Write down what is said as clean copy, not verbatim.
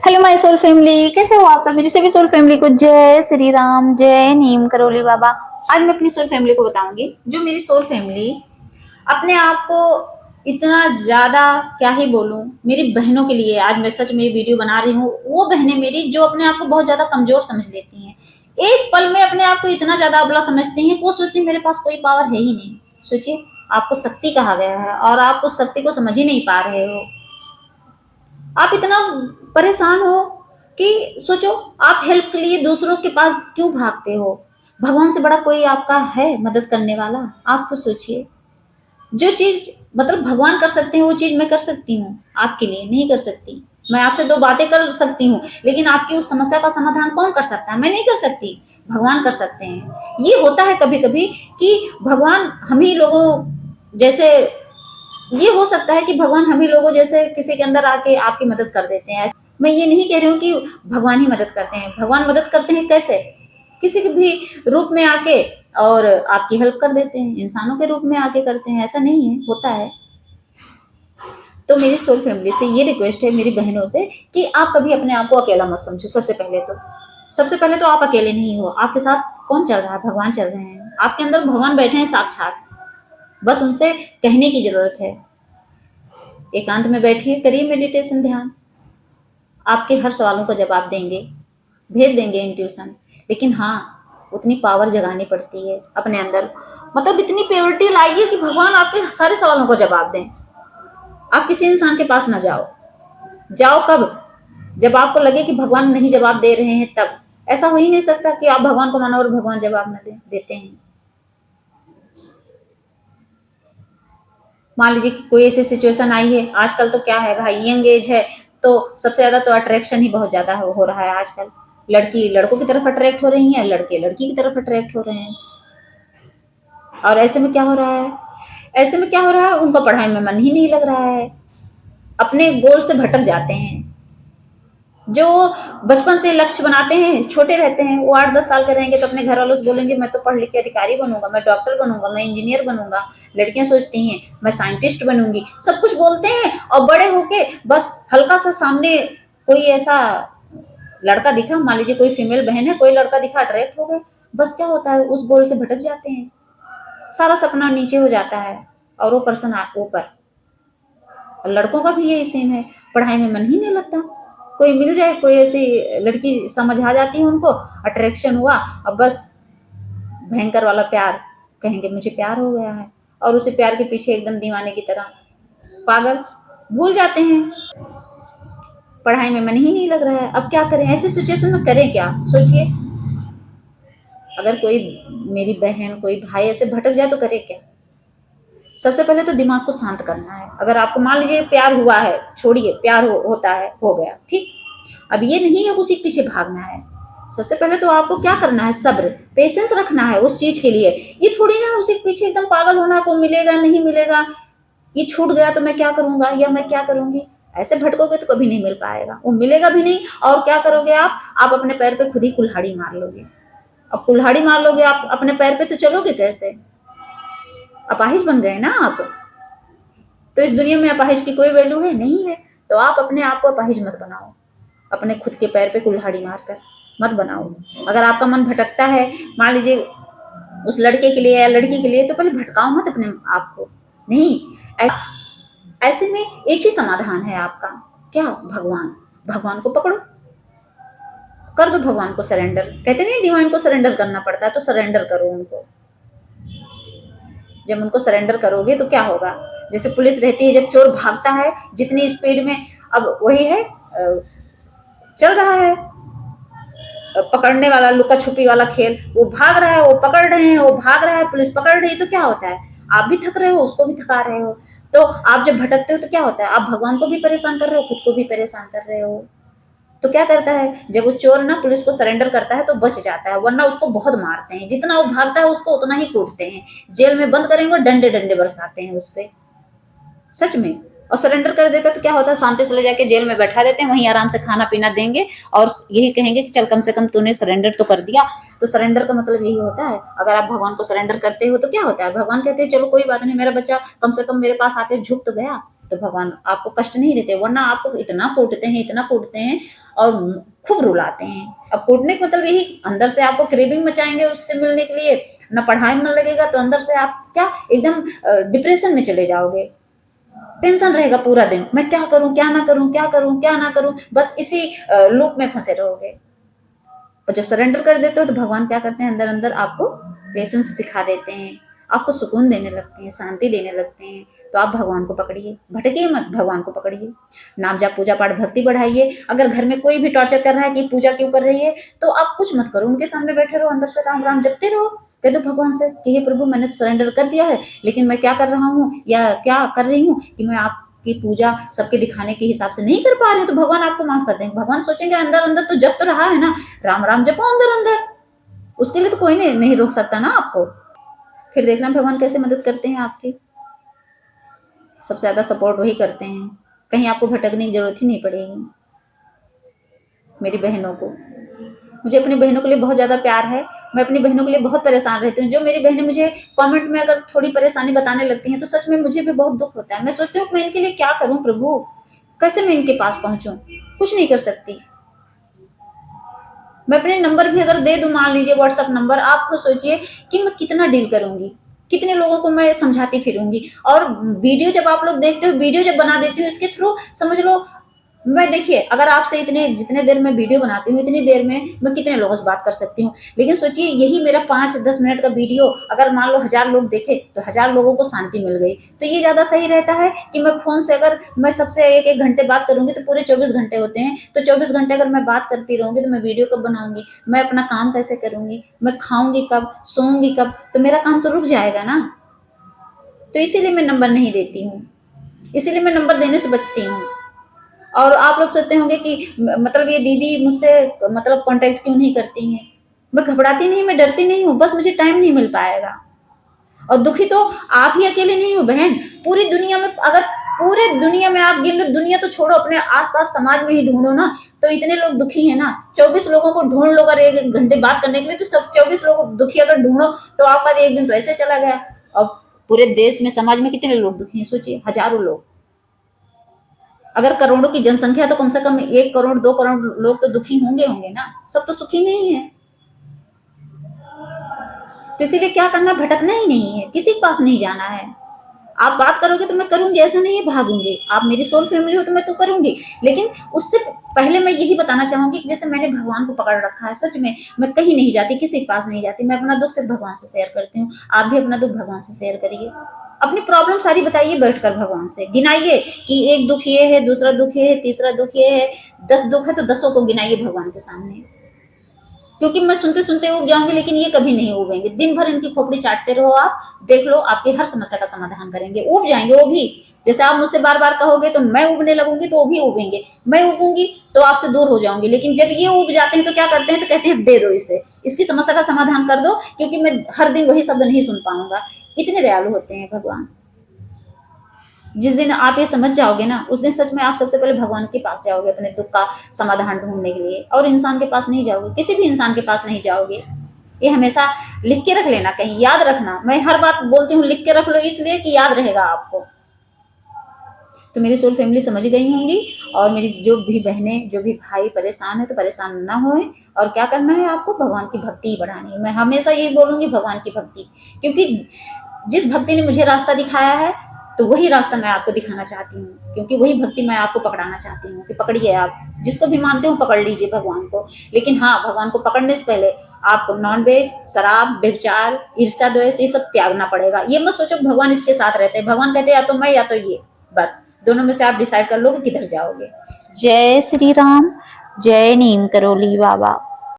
Hello my soul family, कैसे हो आप सब। मेरी सभी सोल फैमिली को जय श्री राम, जय नीम करोली बाबा। आज मैं अपनी सोल फैमिली को बताऊंगी, जो मेरी सोल फैमिली अपने आप को इतना ज्यादा क्या ही बोलूं, मेरी बहनों के लिए आज मैं सच में ये वीडियो बना रही हूँ। वो बहनें मेरी जो अपने आप को बहुत ज्यादा कमजोर समझ लेती हैं, एक पल में अपने आप को इतना ज्यादा अबला समझती हैं कि वो सोचती है मेरे पास कोई पावर है ही नहीं। सोचिए, आपको शक्ति कहा गया है और आप उस शक्ति को समझ ही नहीं पा रहे हो। आप इतना परेशान हो कि सोचो, आप हेल्प के लिए दूसरों के पास क्यों भागते हो। भगवान से बड़ा कोई आपका है मदद करने वाला। आप खुद सोचिए, जो चीज मतलब भगवान कर सकते हैं वो चीज मैं कर सकती हूँ, आपके लिए नहीं कर सकती। मैं आपसे दो बातें कर सकती हूँ, लेकिन आपकी उस समस्या का समाधान कौन कर सकता है? मैं नहीं कर सकती, भगवान कर सकते हैं। ये होता है कभी कभी कि भगवान हम ही लोगों जैसे, ये हो सकता है कि भगवान हम ही लोगों जैसे किसी के अंदर आके आपकी मदद कर देते हैं। मैं ये नहीं कह रही हूँ कि भगवान ही मदद करते हैं। भगवान मदद करते हैं कैसे? किसी के भी रूप में आके और आपकी हेल्प कर देते हैं, इंसानों के रूप में आके करते हैं। ऐसा नहीं है, होता है। तो मेरी सोल फैमिली से ये रिक्वेस्ट है, मेरी बहनों से, कि आप कभी अपने आप को अकेला मत समझो। सबसे पहले तो आप अकेले नहीं हो। आपके साथ कौन चल रहा है? भगवान चल रहे हैं। आपके अंदर भगवान बैठे हैं साक्षात, बस उनसे कहने की जरूरत है। एकांत में बैठिए, करिए मेडिटेशन, ध्यान। आपके हर सवालों का जवाब देंगे, भेज देंगे इंट्यूशन। लेकिन हाँ, उतनी पावर जगानी पड़ती है अपने अंदर, मतलब इतनी प्योरिटी लाइए कि भगवान आपके सारे सवालों को जवाब दें। आप किसी इंसान के पास ना जाओ। जाओ कब? जब आपको लगे कि भगवान नहीं जवाब दे रहे हैं, तब। ऐसा हो ही नहीं सकता कि आप भगवान को मानो और भगवान जवाब न देते हैं। मान लीजिए कि कोई ऐसी सिचुएशन आई है, आजकल तो क्या है भाई, यंग एज है, तो सबसे ज्यादा तो अट्रैक्शन ही बहुत ज्यादा हो रहा है आजकल। लड़की लड़कों की तरफ अट्रैक्ट हो रही है, लड़के लड़की की तरफ अट्रैक्ट हो रहे हैं। और ऐसे में क्या हो रहा है? ऐसे में क्या हो रहा है, उनका पढ़ाई में मन ही नहीं लग रहा है, अपने गोल से भटक जाते हैं। जो बचपन से लक्ष्य बनाते हैं, छोटे रहते हैं, वो 8-10 साल के रहेंगे तो अपने घर वालों से बोलेंगे मैं तो पढ़ लिख के अधिकारी बनूंगा, मैं डॉक्टर बनूंगा, मैं इंजीनियर बनूंगा। लड़कियां सोचती हैं मैं साइंटिस्ट बनूंगी। सब कुछ बोलते हैं और बड़े होके बस हल्का सा सामने कोई ऐसा लड़का दिखा, मान लीजिए कोई फीमेल बहन है, कोई लड़का दिखा, अट्रैक्ट हो गए। बस क्या होता है, उस गोल से भटक जाते हैं, सारा सपना नीचे हो जाता है और वो पर्सन ऊपर। लड़कों का भी यही सीन है, पढ़ाई में मन ही नहीं लगता। कोई मिल जाए, कोई ऐसी लड़की समझ आ जाती है उनको, अट्रैक्शन हुआ, अब बस भयंकर वाला प्यार, कहेंगे मुझे प्यार हो गया है, और उसे प्यार के पीछे एकदम दीवाने की तरह पागल, भूल जाते हैं। पढ़ाई में मन ही नहीं लग रहा है। अब क्या करें? ऐसे सिचुएशन में करें क्या? सोचिए, अगर कोई मेरी बहन, कोई भाई ऐसे भटक जाए तो करे क्या? सबसे पहले तो दिमाग को शांत करना है। अगर आपको मान लीजिए प्यार हुआ है, छोड़िए, प्यार होता है, हो गया, ठीक। अब ये नहीं है उसी के पीछे भागना है। सबसे पहले तो आपको क्या करना है, सब्र, पेशेंस रखना है उस चीज के लिए। ये थोड़ी ना उसी के पीछे एकदम पागल होना, को मिलेगा नहीं मिलेगा, ये छूट गया तो मैं क्या करूंगा या मैं क्या करूंगी। ऐसे भटकोगे तो कभी नहीं मिल पाएगा, वो मिलेगा भी नहीं। और क्या करोगे आप अपने पैर पे खुद ही कुल्हाड़ी मार लोगे। अब कुल्हाड़ी मार लोगे आप अपने पैर पे, तो चलोगे कैसे? अपाहिज बन गए ना आप। तो इस दुनिया में अपाहिज की कोई वैल्यू है नहीं है। तो आप अपने आप को अपाहिज मत बनाओ, अपने खुद के पैर पे कुल्हाड़ी मारकर मत बनाओ। अगर आपका मन भटकता है, मान लीजिए उस लड़के के लिए या लड़की के लिए, तो पहले भटकाओ मत अपने आप को। नहीं, ऐसे में एक ही समाधान है आपका, क्या? भगवान। भगवान को पकड़ो, कर दो भगवान को सरेंडर। कहते नहीं, डिवाइन को सरेंडर करना पड़ता है, तो सरेंडर करो उनको। जब उनको सरेंडर करोगे तो क्या होगा, जैसे पुलिस रहती है, जब चोर भागता है जितनी स्पीड में, अब वही है, चल रहा है पकड़ने वाला लुका छुपी वाला खेल, वो भाग रहा है, वो पकड़ रहे हैं, वो भाग रहा है, पुलिस पकड़ रही है, तो क्या होता है, आप भी थक रहे हो, उसको भी थका रहे हो। तो आप जब भटकते हो तो क्या होता है, आप भगवान को भी परेशान कर रहे हो, खुद को भी परेशान कर रहे हो। तो क्या करता है, जब वो चोर ना पुलिस को सरेंडर करता है तो बच जाता है, वरना उसको बहुत मारते हैं। जितना वो भागता है उसको उतना ही कूटते हैं, जेल में बंद करेंगे, डंडे डंडे बरसाते हैं उस पर, सच में। और सरेंडर कर देता तो क्या होता है, शांति से ले जाके जेल में बैठा देते हैं, वहीं आराम से खाना पीना देंगे और यही कहेंगे कि चल कम से कम तूने सरेंडर तो कर दिया। तो सरेंडर का मतलब यही होता है। अगर आप भगवान को सरेंडर करते हो तो क्या होता है, भगवान कहते हैं चलो कोई बात नहीं, मेरा बच्चा कम से कम मेरे पास आके झुक तो गया। तो भगवान आपको कष्ट नहीं देते, वरना आपको इतना कूटते हैं और खूब रुलाते हैं। अब कूटने का मतलब यही, अंदर से आपको क्रेविंग मचाएंगे उससे मिलने के लिए, ना पढ़ाई में लगेगा तो अंदर से आप क्या एकदम डिप्रेशन में चले जाओगे। टेंशन रहेगा पूरा दिन, मैं क्या करूं, क्या ना करूं, क्या करूं, क्या ना करूं, बस इसी लूप में फंसे रहोगे। और जब सरेंडर कर देते हो तो भगवान क्या करते हैं, अंदर अंदर आपको पेशेंस सिखा देते हैं, आपको सुकून देने लगते हैं, शांति देने लगते हैं। तो आप भगवान को पकड़िए, भटकिए मत, भगवान को पकड़िए, नाम जाप पूजा पाठ भक्ति बढ़ाइए। अगर घर में कोई भी टॉर्चर कर रहा है कि पूजा क्यों कर रही है, तो आप कुछ मत करो, उनके सामने बैठे रहो, अंदर से राम राम जपते रहो, कह दो भगवान से कि हे प्रभु मैंने तो सरेंडर कर दिया है, लेकिन मैं क्या कर रहा हूँ या क्या कर रही हूँ कि मैं आपकी पूजा सबके दिखाने के हिसाब से नहीं कर पा रही, तो भगवान आपको माफ कर देंगे। भगवान सोचेंगे अंदर अंदर तो जप तो रहा है ना, राम राम जपो अंदर अंदर, उसके लिए तो कोई नहीं रोक सकता ना आपको। फिर देखना भगवान कैसे मदद करते हैं आपकी, सबसे ज्यादा सपोर्ट वही करते हैं, कहीं आपको भटकने की जरूरत ही नहीं पड़ेगी। मेरी बहनों को, मुझे अपनी बहनों के लिए बहुत ज़्यादा प्यार है, मैं अपनी बहनों के लिए बहुत परेशान रहती हूँ। जो मेरी बहनें मुझे कमेंट में अगर थोड़ी परेशानी बताने लगती हैं तो सच में मुझे भी बहुत दुख होता है। मैं सोचती हूँ मैं इनके लिए क्या करूँ प्रभु, कैसे मैं इनके पास पहुंचूं, कुछ नहीं कर सकती। मैं अपने नंबर भी अगर दे दूं, मान लीजिए व्हाट्सएप नंबर, आप खुद सोचिए कि मैं कितना डील करूंगी, कितने लोगों को मैं समझाती फिरूंगी। और वीडियो जब आप लोग देखते हो, वीडियो जब बना देती हूँ इसके थ्रू, समझ लो मैं, देखिए अगर आपसे इतने जितने देर में वीडियो बनाती हूँ इतनी देर में मैं कितने लोगों से बात कर सकती हूँ। लेकिन सोचिए यही मेरा 5-10 मिनट का वीडियो अगर मान लो 1000 लोग देखे तो 1000 लोगों को शांति मिल गई। तो ये ज्यादा सही रहता है कि मैं फोन से अगर मैं सबसे 1-1 घंटे बात करूंगी तो पूरे 24 घंटे होते हैं, तो 24 घंटे अगर मैं बात करती रहूंगी तो मैं वीडियो कब बनाऊंगी, मैं अपना काम कैसे करूंगी, मैं खाऊंगी कब, सोऊंगी कब, तो मेरा काम तो रुक जाएगा ना। तो इसीलिए मैं नंबर नहीं देती हूँ, इसीलिए मैं नंबर देने से बचती हूँ। और आप लोग सोचते होंगे कि मतलब ये दीदी मुझसे मतलब कांटेक्ट क्यों नहीं करती हैं। मैं घबराती नहीं, मैं डरती नहीं हूँ, बस मुझे टाइम नहीं मिल पाएगा। और दुखी तो आप ही अकेले नहीं हो बहन, पूरी दुनिया में, अगर पूरे दुनिया में आप गिन लो, दुनिया तो छोड़ो, अपने आसपास समाज में ही ढूंढो ना, तो इतने लोग दुखी हैं ना। 24 लोगों को ढूंढ लो अगर 1 घंटे बात करने के लिए, तो सब 24 लोग दुखी अगर ढूंढो तो आपका एक दिन तो ऐसे चला गया। और पूरे देश में समाज में कितने लोग दुखी हैं, सोचिए, हजारों लोग। अगर करोड़ों की जनसंख्या तो कम से कम 1 करोड़ 2 करोड़ लोग तो दुखी होंगे ना, सब तो सुखी नहीं है। तो इसीलिए क्या करना, भटकना ही नहीं है, किसी के पास नहीं जाना है। आप बात करोगे तो मैं करूंगी, ऐसा नहीं है भागूंगी, आप मेरी सोल फैमिली हो तो मैं तो करूंगी। लेकिन उससे पहले मैं यही बताना चाहूंगी कि जैसे मैंने भगवान को पकड़ रखा है, सच में मैं कहीं नहीं जाती, किसी के पास नहीं जाती, मैं अपना दुख सिर्फ भगवान से शेयर करती हूँ। आप भी अपना दुख भगवान से शेयर करिए, अपनी प्रॉब्लम सारी बताइए बैठकर भगवान से, गिनाइए कि एक दुख ये है, दूसरा दुख ये है, तीसरा दुख ये है, 10 दुख है तो 10 को गिनाइए भगवान के सामने। क्योंकि मैं सुनते सुनते उब जाऊंगी, लेकिन ये कभी नहीं उबेंगे। दिन भर इनकी खोपड़ी चाटते रहो, आप देख लो आपकी हर समस्या का समाधान करेंगे, उब जाएंगे वो भी। जैसे आप मुझसे बार बार कहोगे तो मैं उबने लगूंगी तो वो भी उबेंगे, मैं उबूंगी तो आपसे दूर हो जाऊंगी। लेकिन जब ये उब जाते हैं तो क्या करते हैं, तो कहते हैं दे दो इसे, इसकी समस्या का समाधान कर दो, क्योंकि मैं हर दिन वही शब्द नहीं सुन पाऊंगा। इतने दयालु होते हैं भगवान। जिस दिन आप ये समझ जाओगे ना, उस दिन सच में आप सबसे पहले भगवान के पास जाओगे अपने दुख का समाधान ढूंढने के लिए, और इंसान के पास नहीं जाओगे, किसी भी इंसान के पास नहीं जाओगे। ये हमेशा लिख के रख लेना, कहीं याद रखना। मैं हर बात बोलती हूँ लिख के रख लो, इसलिए कि याद रहेगा आपको। तो मेरी सोल फैमिली समझ गई होंगी, और मेरी जो भी बहनें जो भी भाई परेशान है तो परेशान ना होए। और क्या करना है आपको, भगवान की भक्ति बढ़ानी है। मैं हमेशा यही बोलूंगी, भगवान की भक्ति, क्योंकि जिस भक्ति ने मुझे रास्ता दिखाया है तो वही रास्ता मैं आपको दिखाना चाहती हूँ, क्योंकि वही भक्ति मैं आपको पकड़ाना चाहती हूँ कि पकड़िए, आप जिसको भी मानते हो पकड़ लीजिए भगवान को। लेकिन हाँ, भगवान को पकड़ने से पहले आपको नॉनवेज, शराब, व्यभिचार, ईर्ष्या, द्वेष, ये सब त्यागना पड़ेगा। ये मत सोचो भगवान इसके साथ रहते हैं, भगवान कहते हैं या तो मैं या तो ये, बस दोनों में से आप डिसाइड कर लो कि किधर जाओगे। जय श्री राम, जय नीम करोली बाबा।